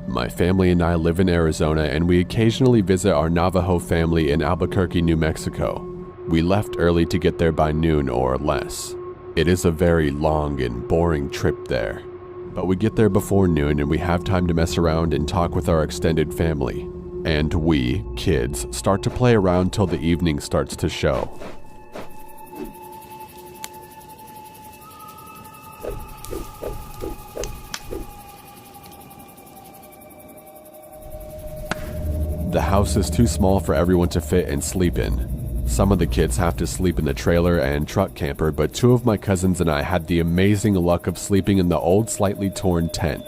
My family and I live in Arizona, and we occasionally visit our Navajo family in Albuquerque, New Mexico. We left early to get there by noon or less. It is a very long and boring trip there, but we get there before noon and we have time to mess around and talk with our extended family. And we, kids, start to play around till the evening starts to show. The house is too small for everyone to fit and sleep in. Some of the kids have to sleep in the trailer and truck camper, but 2 of my cousins and I had the amazing luck of sleeping in the old, slightly torn tent.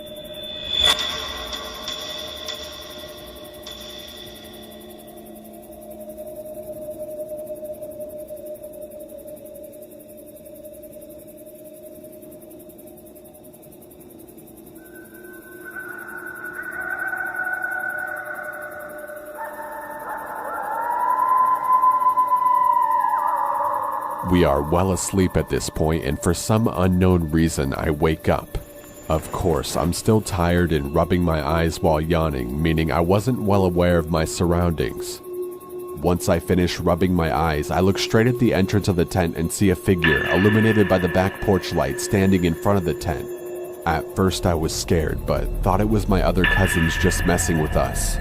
We are well asleep at this point, and for some unknown reason, I wake up. Of course, I'm still tired and rubbing my eyes while yawning, meaning I wasn't well aware of my surroundings. Once I finish rubbing my eyes, I look straight at the entrance of the tent and see a figure illuminated by the back porch light standing in front of the tent. At first I was scared, but thought it was my other cousins just messing with us.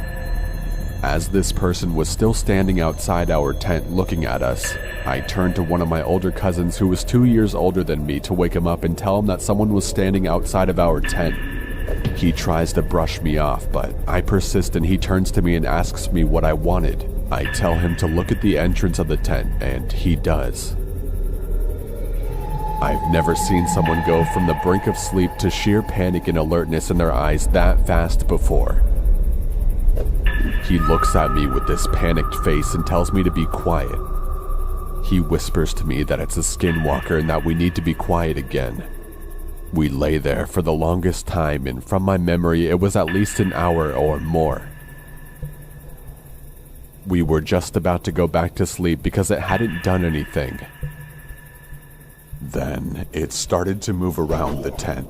As this person was still standing outside our tent looking at us, I turned to one of my older cousins who was 2 years older than me to wake him up and tell him that someone was standing outside of our tent. He tries to brush me off, but I persist and he turns to me and asks me what I wanted. I tell him to look at the entrance of the tent, and he does. I've never seen someone go from the brink of sleep to sheer panic and alertness in their eyes that fast before. He looks at me with this panicked face and tells me to be quiet. He whispers to me that it's a skinwalker and that we need to be quiet again. We lay there for the longest time, and from my memory it was at least an hour or more. We were just about to go back to sleep because it hadn't done anything. Then it started to move around the tent.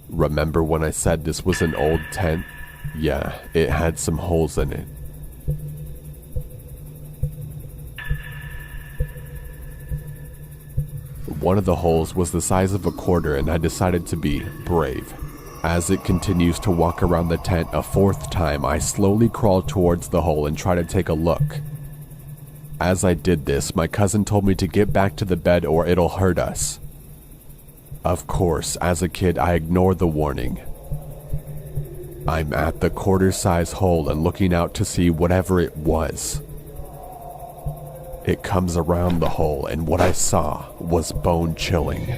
Remember when I said this was an old tent? Yeah, it had some holes in it. One of the holes was the size of a quarter, and I decided to be brave. As it continues to walk around the tent a 4th time, I slowly crawl towards the hole and try to take a look. As I did this, my cousin told me to get back to the bed or it'll hurt us. Of course, as a kid, I ignored the warning. I'm at the quarter-size hole and looking out to see whatever it was. It comes around the hole, and what I saw was bone-chilling.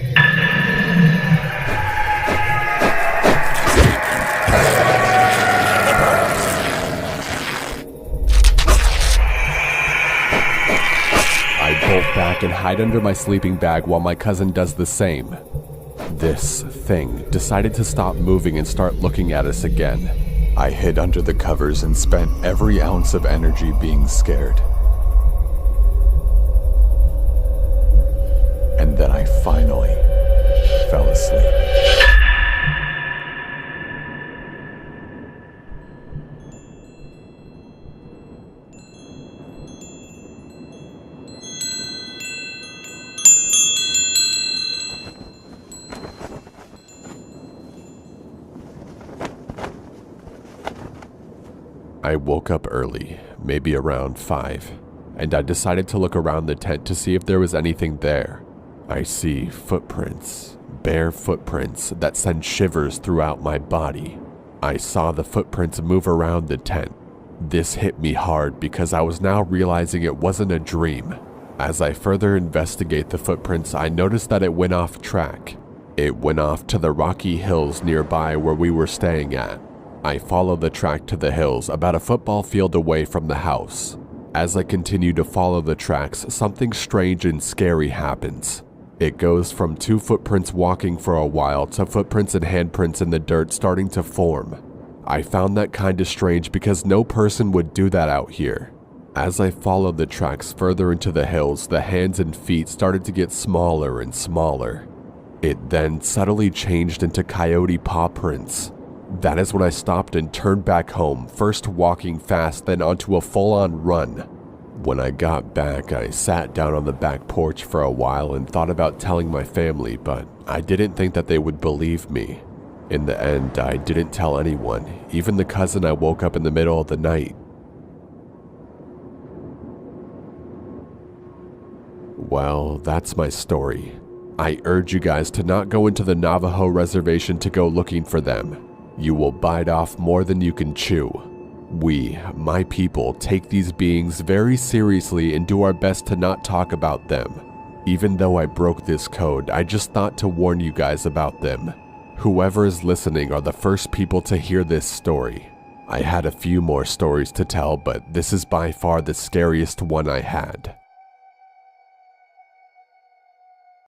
I bolt back and hide under my sleeping bag while my cousin does the same. This thing decided to stop moving and start looking at us again. I hid under the covers and spent every ounce of energy being scared. And then I finally fell asleep. I woke up early, maybe around 5, and I decided to look around the tent to see if there was anything there. I see footprints, bare footprints that send shivers throughout my body. I saw the footprints move around the tent. This hit me hard because I was now realizing it wasn't a dream. As I further investigate the footprints, I noticed that it went off track. It went off to the rocky hills nearby where we were staying at. I followed the track to the hills about a football field away from the house. As I continue to follow the tracks, something strange and scary happens. It goes from 2 footprints walking for a while to footprints and handprints in the dirt starting to form. I found that kinda strange because no person would do that out here. As I followed the tracks further into the hills, the hands and feet started to get smaller and smaller. It then subtly changed into coyote paw prints. That is when I stopped and turned back home, first walking fast, then onto a full-on run. When I got back, I sat down on the back porch for a while and thought about telling my family, but I didn't think that they would believe me. In the end, I didn't tell anyone, even the cousin I woke up in the middle of the night. Well, that's my story. I urge you guys to not go into the Navajo reservation to go looking for them. You will bite off more than you can chew. We, my people, take these beings very seriously and do our best to not talk about them. Even though I broke this code, I just thought to warn you guys about them. Whoever is listening are the first people to hear this story. I had a few more stories to tell, but this is by far the scariest one I had.